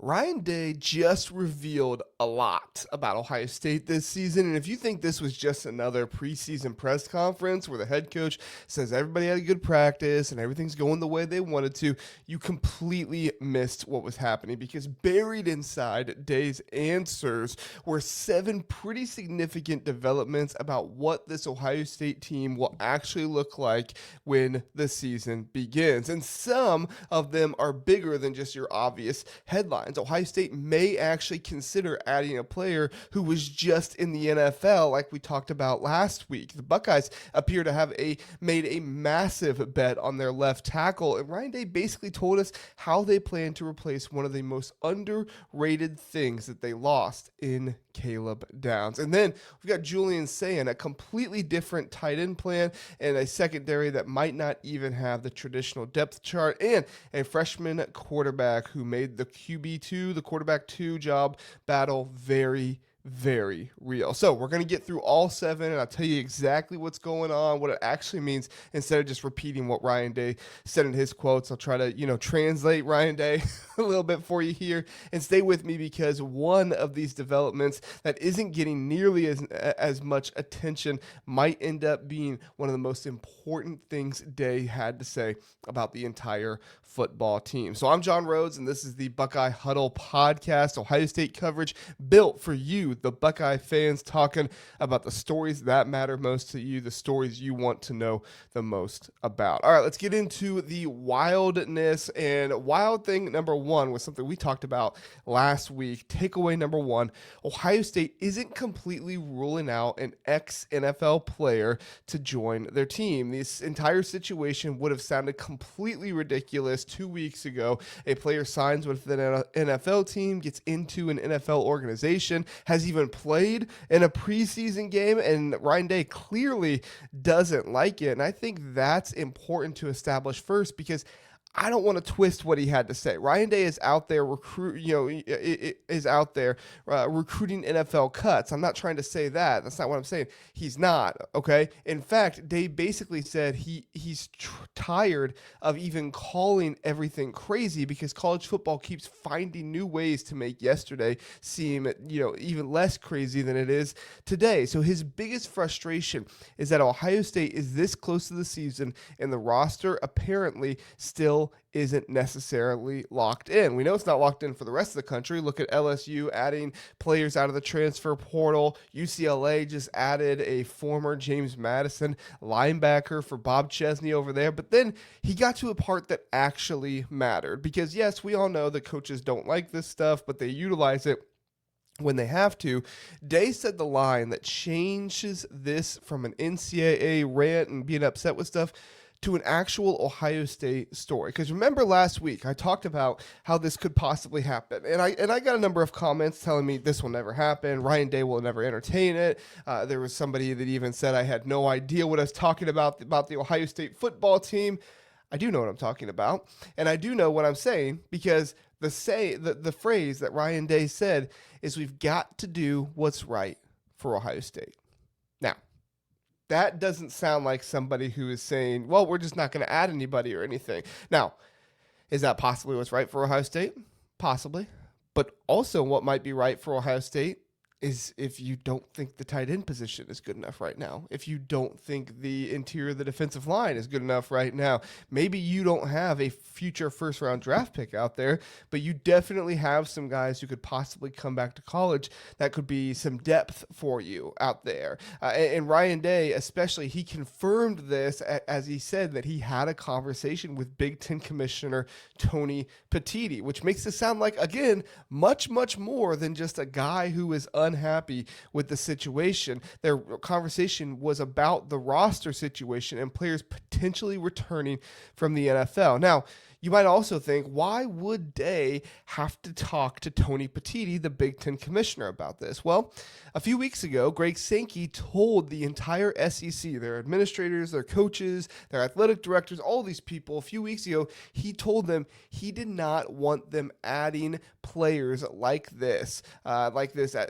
Ryan Day just revealed a lot about Ohio State this season. And if you think this was just another preseason press conference where the head coach says everybody had a good practice and everything's going the way they wanted to, you completely missed what was happening, because buried inside Day's answers were 7 pretty significant developments about what this Ohio State team will actually look like when the season begins. And some of them are bigger than just your obvious headlines. Ohio State may actually consider adding a player who was just in the NFL, like we talked about last week. The Buckeyes appear to have made a massive bet on their left tackle, and Ryan Day basically told us how they plan to replace one of the most underrated things that they lost in Caleb Downs. And then we've got Julian Sayin, a completely different tight end plan, and a secondary that might not even have the traditional depth chart, and a freshman quarterback who made the QB2, the quarterback 2 job battle very real. So we're going to get through all 7, and I'll tell you exactly what's going on, what it actually means, instead of just repeating what Ryan Day said in his quotes. I'll try to, translate Ryan Day a little bit for you here, and stay with me, because one of these developments that isn't getting nearly as much attention might end up being one of the most important things Day had to say about the entire football team. So I'm John Rhodes, and this is the Buckeye Huddle podcast, Ohio State coverage built for you, the Buckeye fans, talking about the stories that matter most to you, the stories you want to know the most about. All right, let's get into the wildness. And wild thing number 1 was something we talked about last week. Takeaway number 1, Ohio State isn't completely ruling out an ex-NFL player to join their team. This entire situation would have sounded completely ridiculous 2 weeks ago. A player signs with an NFL team, gets into an NFL organization, has even played in a preseason game, and Ryan Day clearly doesn't like it. And I think that's important to establish first, because I don't want to twist what he had to say. Ryan Day is out there recruiting NFL cuts. I'm not trying to say that. That's not what I'm saying. He's not, okay? In fact, Day basically said he's tired of even calling everything crazy, because college football keeps finding new ways to make yesterday seem, even less crazy than it is today. So his biggest frustration is that Ohio State is this close to the season, and the roster apparently still isn't necessarily locked in. We know it's not locked in for the rest of the country. Look at LSU adding players out of the transfer portal. UCLA just added a former James Madison linebacker for Bob Chesney over there. But then he got to a part that actually mattered, because yes, we all know that coaches don't like this stuff, but they utilize it when they have to. Day said the line that changes this from an NCAA rant and being upset with stuff to an actual Ohio State story. Because remember last week, I talked about how this could possibly happen. And I got a number of comments telling me this will never happen. Ryan Day will never entertain it. There was somebody that even said I had no idea what I was talking about the Ohio State football team. I do know what I'm talking about. And I do know what I'm saying, because the phrase that Ryan Day said is, we've got to do what's right for Ohio State. Now, that doesn't sound like somebody who is saying, well, we're just not going to add anybody or anything. Now, is that possibly what's right for Ohio State? Possibly. But also what might be right for Ohio State is if you don't think the tight end position is good enough right now, if you don't think the interior of the defensive line is good enough right now, maybe you don't have a future first-round draft pick out there, but you definitely have some guys who could possibly come back to college that could be some depth for you out there. And Ryan Day, especially, he confirmed this as he said that he had a conversation with Big Ten Commissioner Tony Petitti, which makes it sound like, again, much more than just a guy who is unhappy with the situation. Their conversation was about the roster situation and players potentially returning from the NFL. Now, you might also think, why would Day have to talk to Tony Petitti, the Big Ten commissioner, about this? Well, a few weeks ago, Greg Sankey told the entire SEC, their administrators, their coaches, their athletic directors, all these people, a few weeks ago, he told them he did not want them adding players like this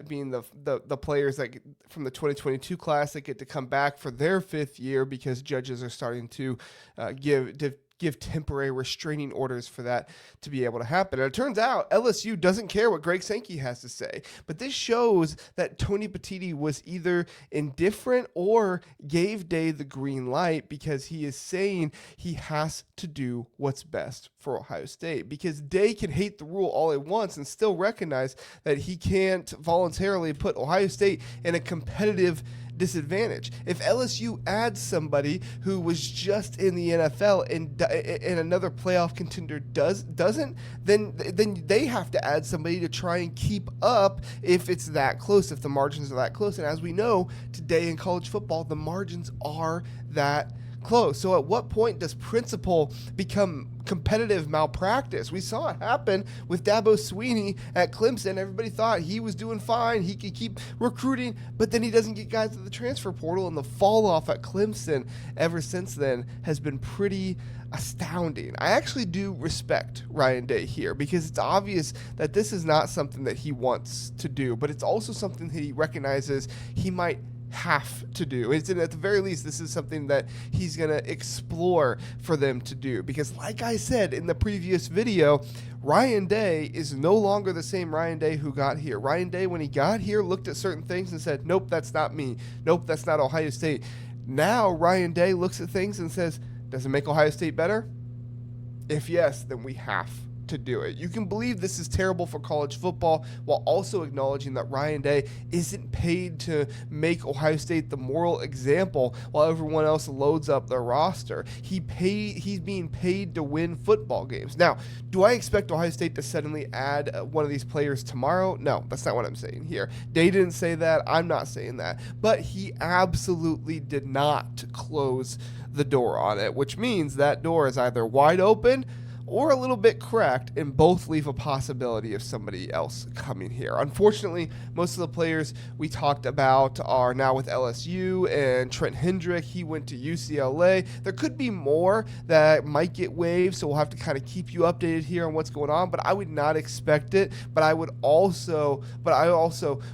being the players that from the 2022 class that get to come back for their 5th year, because judges are starting to give give temporary restraining orders for that to be able to happen. And it turns out LSU doesn't care what Greg Sankey has to say. But this shows that Tony Petitti was either indifferent or gave Day the green light, because he is saying he has to do what's best for Ohio State. Because Day can hate the rule all he wants and still recognize that he can't voluntarily put Ohio State in a competitive disadvantage. If LSU adds somebody who was just in the NFL and another playoff contender doesn't, then they have to add somebody to try and keep up if it's that close, if the margins are that close. And as we know, today in college football, the margins are that close. So at what point does principle become competitive malpractice? We saw it happen with Dabo Swinney at Clemson. Everybody thought he was doing fine, he could keep recruiting, but then he doesn't get guys to the transfer portal, and the fall off at Clemson ever since then has been pretty astounding. I actually do respect Ryan Day here, because it's obvious that this is not something that he wants to do, but it's also something that he recognizes he might have to do. It's, at the very least, this is something that he's going to explore for them to do, because like I said in the previous video, Ryan Day is no longer the same Ryan Day who got here. Ryan Day, when he got here, looked at certain things and said, nope, that's not me. Nope, that's not Ohio State. Now Ryan Day looks at things and says, does it make Ohio State better? If yes, then we have to do it. You can believe this is terrible for college football while also acknowledging that Ryan Day isn't paid to make Ohio State the moral example while everyone else loads up their roster. He's being paid to win football games. Now, do I expect Ohio State to suddenly add one of these players tomorrow? No, that's not what I'm saying here. Day didn't say that. I'm not saying that. But he absolutely did not close the door on it, which means that door is either wide open or a little bit cracked, and both leave a possibility of somebody else coming here. Unfortunately, most of the players we talked about are now with LSU, and Trent Hendrick, he went to UCLA. There could be more that might get waived, so we'll have to kind of keep you updated here on what's going on, but I would not expect it. But I also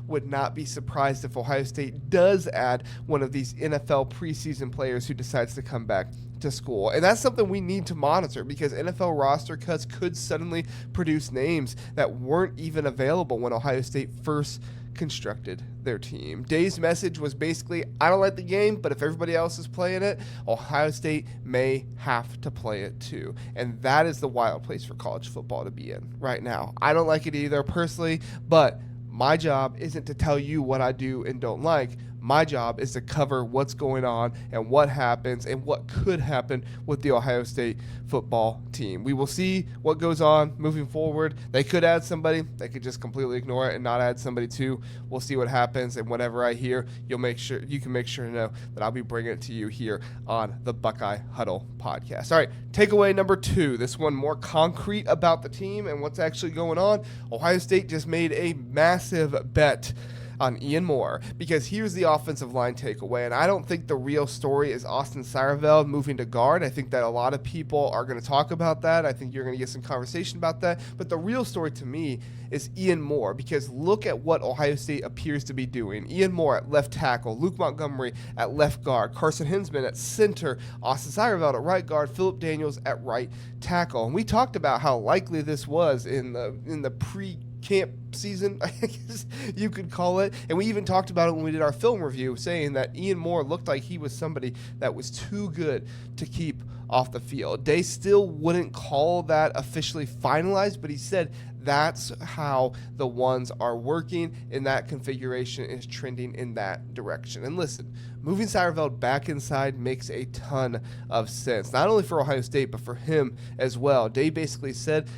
would not be surprised if Ohio State does add one of these NFL preseason players who decides to come back to school. And that's something we need to monitor, because NFL roster cuts could suddenly produce names that weren't even available when Ohio State first constructed their team. Day's message was basically, I don't like the game, but if everybody else is playing it, Ohio State may have to play it too. And that is the wild place for college football to be in right now. I don't like it either personally, but my job isn't to tell you what I do and don't like. My job is to cover what's going on and what happens and what could happen with the Ohio State football team. We will see what goes on moving forward. They could add somebody. They could just completely ignore it and not add somebody too. We'll see what happens, and whatever I hear, you can make sure to know that I'll be bringing it to you here on the Buckeye Huddle podcast. All right, takeaway number 2. This one more concrete about the team and what's actually going on. Ohio State just made a massive bet on Ian Moore, because here's the offensive line takeaway, and I don't think the real story is Austin Seierveld moving to guard. I think that a lot of people are going to talk about that. I think you're going to get some conversation about that, but the real story to me is Ian Moore, because look at what Ohio State appears to be doing. Ian Moore at left tackle, Luke Montgomery at left guard, Carson Hinsman at center, Austin Seierveld at right guard, Philip Daniels at right tackle. And we talked about how likely this was in the pre-camp season, I guess you could call it. And we even talked about it when we did our film review, saying that Ian Moore looked like he was somebody that was too good to keep off the field. They still wouldn't call that officially finalized, but he said that's how the ones are working, and that configuration is trending in that direction. And listen, moving Seierveld back inside makes a ton of sense, not only for Ohio State, but for him as well. They basically said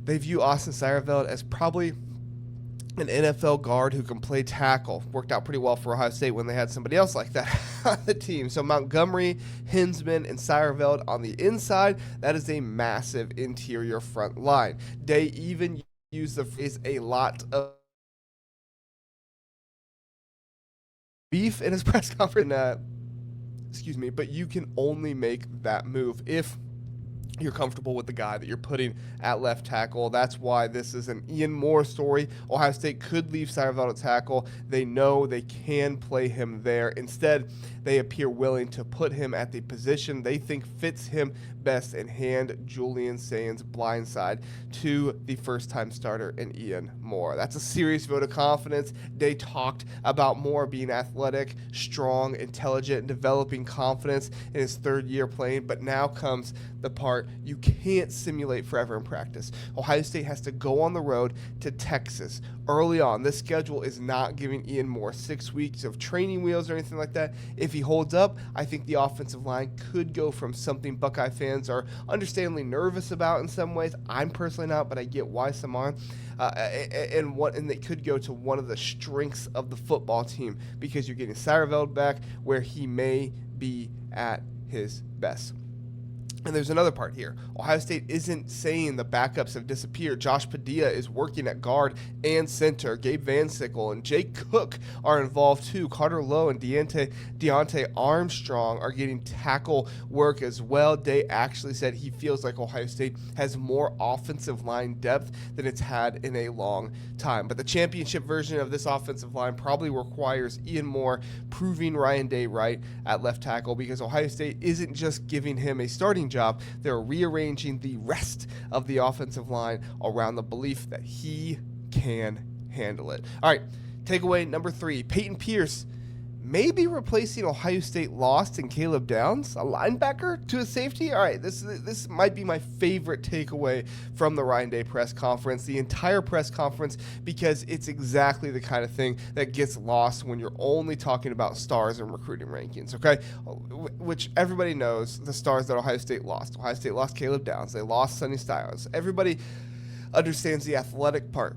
they view Austin Seierveld as probably an NFL guard who can play tackle. Worked out pretty well for Ohio State when they had somebody else like that on the team. So Montgomery, Hinsman, and Seierveld on the inside, that is a massive interior front line. They even use the phrase a lot of beef in his press conference. But you can only make that move if you're comfortable with the guy that you're putting at left tackle. That's why this is an Ian Moore story. Ohio State could leave Satterfield at tackle. They know they can play him there. Instead, they appear willing to put him at the position they think fits him best and hand Julian Sayin's blindside to the first-time starter in Ian Moore. That's a serious vote of confidence. They talked about Moore being athletic, strong, intelligent, and developing confidence in his third year playing, but now comes the part you can't simulate forever in practice. Ohio State has to go on the road to Texas early on. This schedule is not giving Ian Moore 6 weeks of training wheels or anything like that. If he holds up, I think the offensive line could go from something Buckeye fans are understandably nervous about in some ways. I'm personally not, but I get why some are. And they could go to one of the strengths of the football team because you're getting Satterfield back where he may be at his best. And there's another part here. Ohio State isn't saying the backups have disappeared. Josh Padilla is working at guard and center. Gabe Van Sickle and Jake Cook are involved too. Carter Lowe and Deontay Armstrong are getting tackle work as well. Day actually said he feels like Ohio State has more offensive line depth than it's had in a long time. But the championship version of this offensive line probably requires Ian Moore proving Ryan Day right at left tackle because Ohio State isn't just giving him a starting job. They're rearranging the rest of the offensive line around the belief that he can handle it. All right, takeaway number 3. Peyton Pierce may be replacing Ohio State lost in Caleb Downs, a linebacker, to a safety. All right, this might be my favorite takeaway from the Ryan Day press conference, the entire press conference, because it's exactly the kind of thing that gets lost when you're only talking about stars and recruiting rankings, okay? Which everybody knows the stars that Ohio State lost. Ohio State lost Caleb Downs. They lost Sonny Styles. Everybody understands the athletic part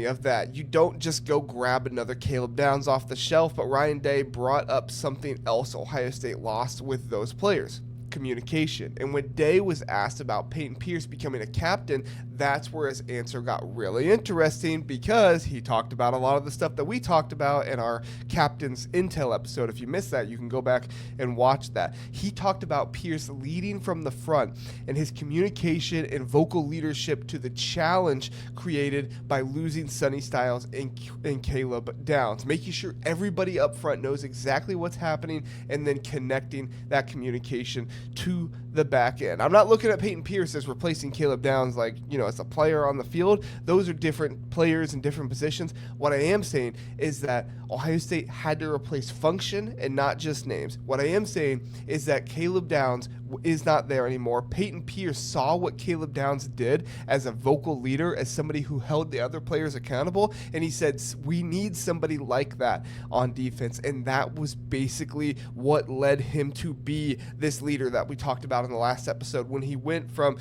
of that. You don't just go grab another Caleb Downs off the shelf, but Ryan Day brought up something else Ohio State lost with those players: communication. And when Day was asked about Peyton Pierce becoming a captain, that's where his answer got really interesting because he talked about a lot of the stuff that we talked about in our Captain's Intel episode. If you missed that, you can go back and watch that. He talked about Pierce leading from the front and his communication and vocal leadership to the challenge created by losing Sonny Styles and Caleb Downs, making sure everybody up front knows exactly what's happening and then connecting that communication to the back end. I'm not looking at Peyton Pierce as replacing Caleb Downs like, as a player on the field. Those are different players in different positions. What I am saying is that Ohio State had to replace function and not just names. What I am saying is that Caleb Downs is not there anymore. Peyton Pierce saw what Caleb Downs did as a vocal leader, as somebody who held the other players accountable, and he said, we need somebody like that on defense. And that was basically what led him to be this leader that we talked about in the last episode, when he went from,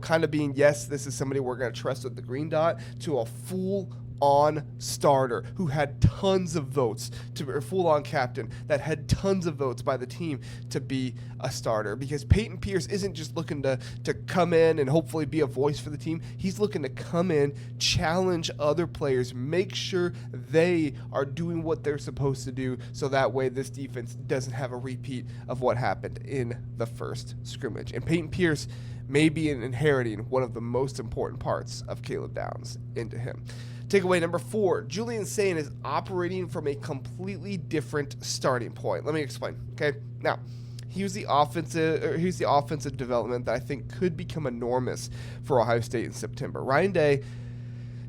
kind of being, yes, this is somebody we're going to trust with the green dot, to a full-on starter who had tons of votes, to a full-on captain that had tons of votes by the team to be a starter. Because Peyton Pierce isn't just looking to come in and hopefully be a voice for the team. He's looking to come in, challenge other players, make sure they are doing what they're supposed to do, so that way this defense doesn't have a repeat of what happened in the first scrimmage. And Peyton Pierce may be inheriting one of the most important parts of Caleb Downs into him. Takeaway number 4, Julian Sayin is operating from a completely different starting point. Let me explain, okay? Now, here's the offensive development that I think could become enormous for Ohio State in September. Ryan Day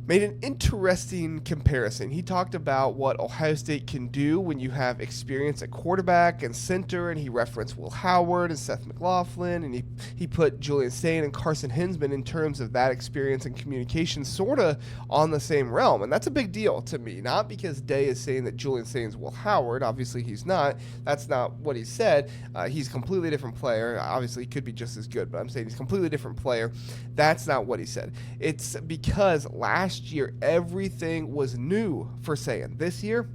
made an interesting comparison. He talked about what Ohio State can do when you have experience at quarterback and center, and he referenced Will Howard and Seth McLaughlin, and he put Julian Sayin and Carson Hinsman in terms of that experience and communication sort of on the same realm. And that's a big deal to me, not because Day is saying that Julian Sayin's Will Howard. Obviously he's not. That's not what he said. He's a completely different player. Obviously he could be just as good, but I'm saying he's a completely different player. That's not what he said. It's because last year everything was new for Sayin. This year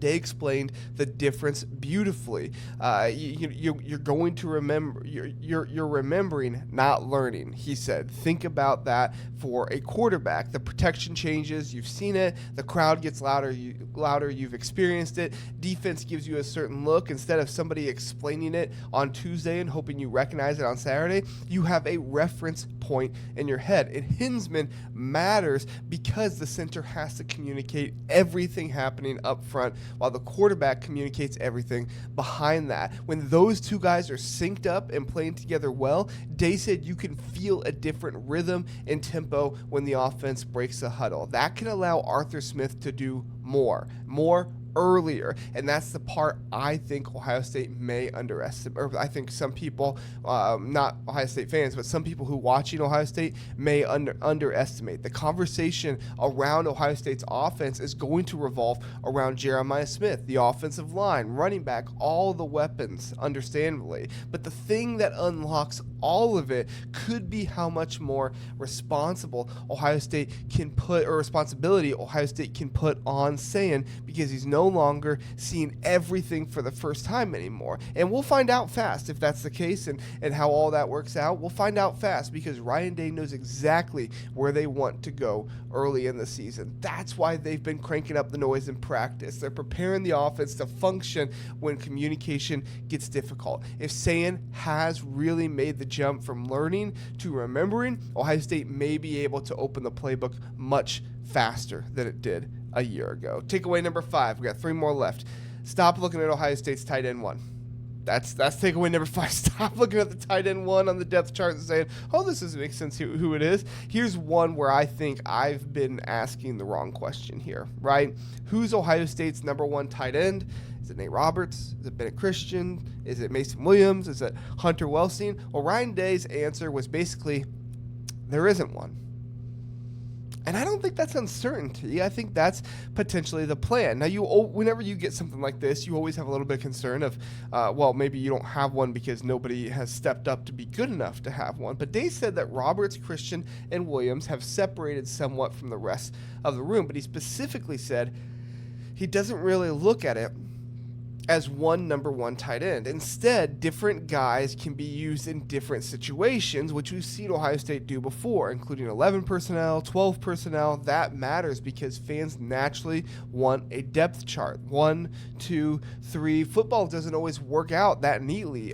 They explained the difference beautifully. You're going to remember. You're remembering, not learning. He said, think about that for a quarterback. The protection changes. You've seen it. The crowd gets louder. Louder. You've experienced it. Defense gives you a certain look. Instead of somebody explaining it on Tuesday and hoping you recognize it on Saturday, you have a reference point in your head. And Hinsman matters because the center has to communicate everything happening up front, while the quarterback communicates everything behind that. When those two guys are synced up and playing together well, Day said you can feel a different rhythm and tempo when the offense breaks the huddle. That can allow Arthur Smith to do more earlier, and that's the part I think Ohio State may underestimate, or I think some people, not Ohio State fans, but some people who watching Ohio State may underestimate. The conversation around Ohio State's offense is going to revolve around Jeremiah Smith, the offensive line, running back, all the weapons, understandably. But the thing that unlocks all of it could be how much more responsibility Ohio State can put on Sayin, because he's no longer seeing everything for the first time anymore. And we'll find out fast if that's the case, and how all that works out. We'll find out fast because Ryan Day knows exactly where they want to go early in the season. That's why they've been cranking up the noise in practice. They're preparing the offense to function when communication gets difficult. If Sayin has really made the jump from learning to remembering, Ohio State may be able to open the playbook much faster than it did a year ago. Takeaway number 5. We got 3 more left. Stop looking at Ohio State's tight end 1. That's takeaway number 5. Stop looking at the tight end 1 on the depth chart and saying, oh, this doesn't make sense who it is. Here's one where I think I've been asking the wrong question here, right? Who's Ohio State's number 1 tight end? Is it Nate Roberts? Is it Bennett Christian? Is it Mason Williams? Is it Hunter Welsing? Well, Ryan Day's answer was basically, there isn't one. And I don't think that's uncertainty. I think that's potentially the plan. Now, whenever you get something like this, you always have a little bit of concern of, maybe you don't have one because nobody has stepped up to be good enough to have one. But Day said that Roberts, Christian, and Williams have separated somewhat from the rest of the room. But he specifically said he doesn't really look at it as one number 1 tight end. Instead, different guys can be used in different situations, which we've seen Ohio State do before, including 11 personnel, 12 personnel. That matters because fans naturally want a depth chart. 1, 2, 3. Football doesn't always work out that neatly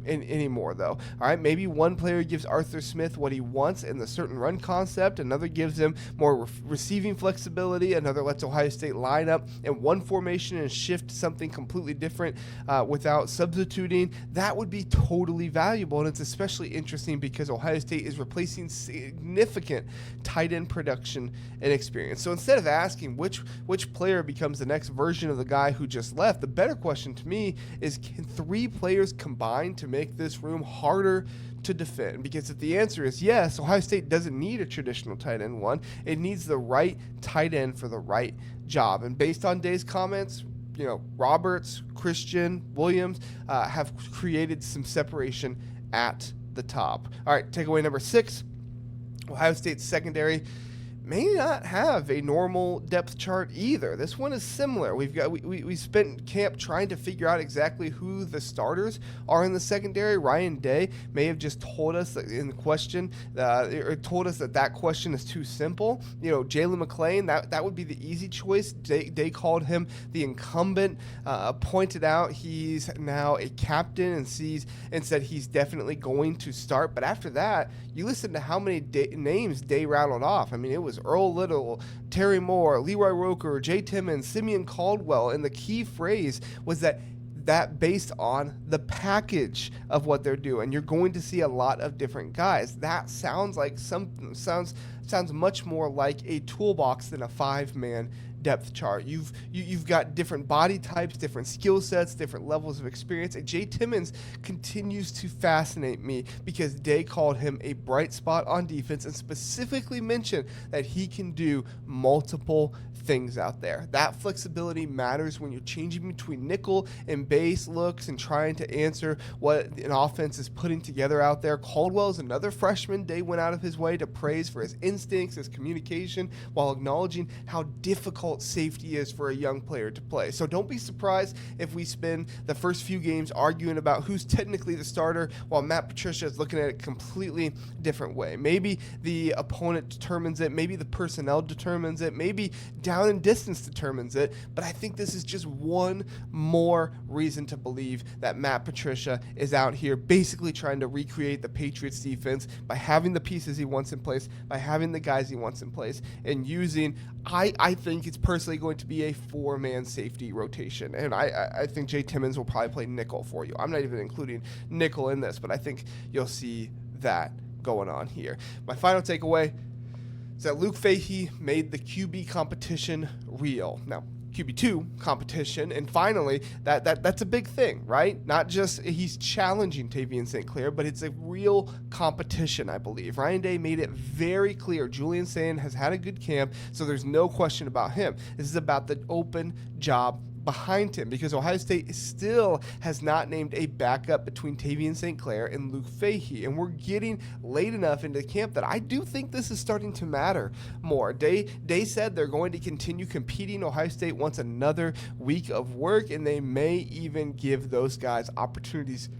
anymore, though. All right, maybe one player gives Arthur Smith what he wants in the certain run concept, another gives him more receiving flexibility, another lets Ohio State line up in one formation and shift something completely different without substituting. That would be totally valuable, and it's especially interesting because Ohio State is replacing significant tight end production and experience. So instead of asking which player becomes the next version of the guy who just left, the better question to me is, can 3 players combine to make this room harder to defend? Because if the answer is yes, Ohio State doesn't need a traditional tight end 1. It needs the right tight end for the right job. And based on Day's comments, Roberts, Christian, Williams have created some separation at the top. All right, takeaway number 6. Ohio State's secondary may not have a normal depth chart either. This one is similar. We spent camp trying to figure out exactly who the starters are in the secondary. Ryan Day may have just told us that in the question, or told us that question is too simple. Jalen McClain, that would be the easy choice. Day called him the incumbent, pointed out he's now a captain and said he's definitely going to start. But after that, you listen to how many names Day rattled off. I mean, it was Earl Little, Terry Moore, Leroy Roker, Jay Timmons, Simeon Caldwell, and the key phrase was that based on the package of what they're doing. You're going to see a lot of different guys. That sounds like sounds much more like a toolbox than a 5-man depth chart. You've got different body types, different skill sets, different levels of experience. And Jay Timmons continues to fascinate me because Day called him a bright spot on defense and specifically mentioned that he can do multiple things out there. That flexibility matters when you're changing between nickel and base looks and trying to answer what an offense is putting together out there. Caldwell is another freshman Day went out of his way to praise for his instincts, his communication, while acknowledging how difficult difficult safety is for a young player to play. So don't be surprised if we spend the first few games arguing about who's technically the starter while Matt Patricia is looking at it a completely different way. Maybe the opponent determines it, maybe the personnel determines it, maybe down and distance determines it, but I think this is just one more reason to believe that Matt Patricia is out here basically trying to recreate the Patriots defense by having the pieces he wants in place, by having the guys he wants in place, and using, I think it's personally going to be a 4-man safety rotation. And I think Jay Timmons will probably play nickel for you. I'm not even including nickel in this, but I think you'll see that going on here. My final takeaway is that Luke Fahey made the QB competition real. Now, QB2 competition, and finally, that's a big thing, right? Not just he's challenging Tavian St. Clair, but it's a real competition, I believe. Ryan Day made it very clear. Julian Sayin has had a good camp, so there's no question about him. This is about the open job behind him, because Ohio State still has not named a backup between Tavian St. Clair and Luke Fahey, and we're getting late enough into camp that I do think this is starting to matter more. They said they're going to continue competing. Ohio State wants another week of work, and they may even give those guys opportunities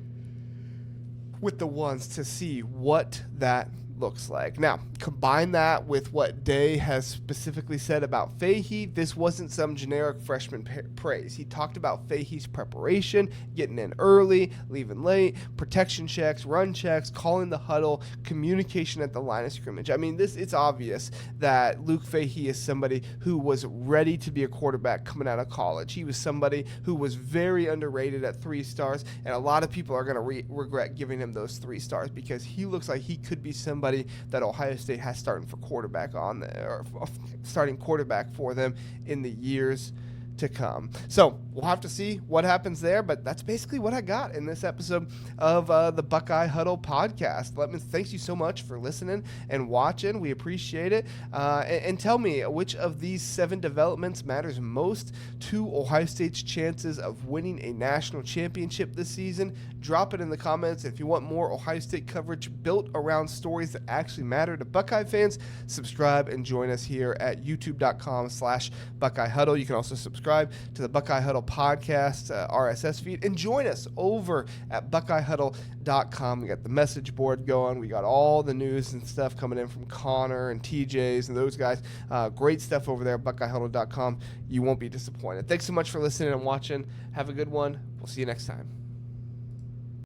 with the ones to see what that looks like. Now, combine that with what Day has specifically said about Fahey. This wasn't some generic freshman praise. He talked about Fahey's preparation, getting in early, leaving late, protection checks, run checks, calling the huddle, communication at the line of scrimmage. I mean, it's obvious that Luke Fahey is somebody who was ready to be a quarterback coming out of college. He was somebody who was very underrated at 3 stars, and a lot of people are going to regret giving him those 3 stars because he looks like he could be somebody that Ohio State has starting quarterback for them in the years to come. So we'll have to see what happens there, but that's basically what I got in this episode of the Buckeye Huddle podcast. Thanks you so much for listening and watching. We appreciate it. And tell me, which of these 7 developments matters most to Ohio State's chances of winning a national championship this season? Drop it in the comments. If you want more Ohio State coverage built around stories that actually matter to Buckeye fans, subscribe and join us here at youtube.com/Buckeye Huddle. You can also subscribe to the Buckeye Huddle podcast RSS feed, and join us over at BuckeyeHuddle.com. We got the message board going. We got all the news and stuff coming in from Connor and TJ's and those guys. Great stuff over there at BuckeyeHuddle.com. You won't be disappointed. Thanks so much for listening and watching. Have a good one. We'll see you next time.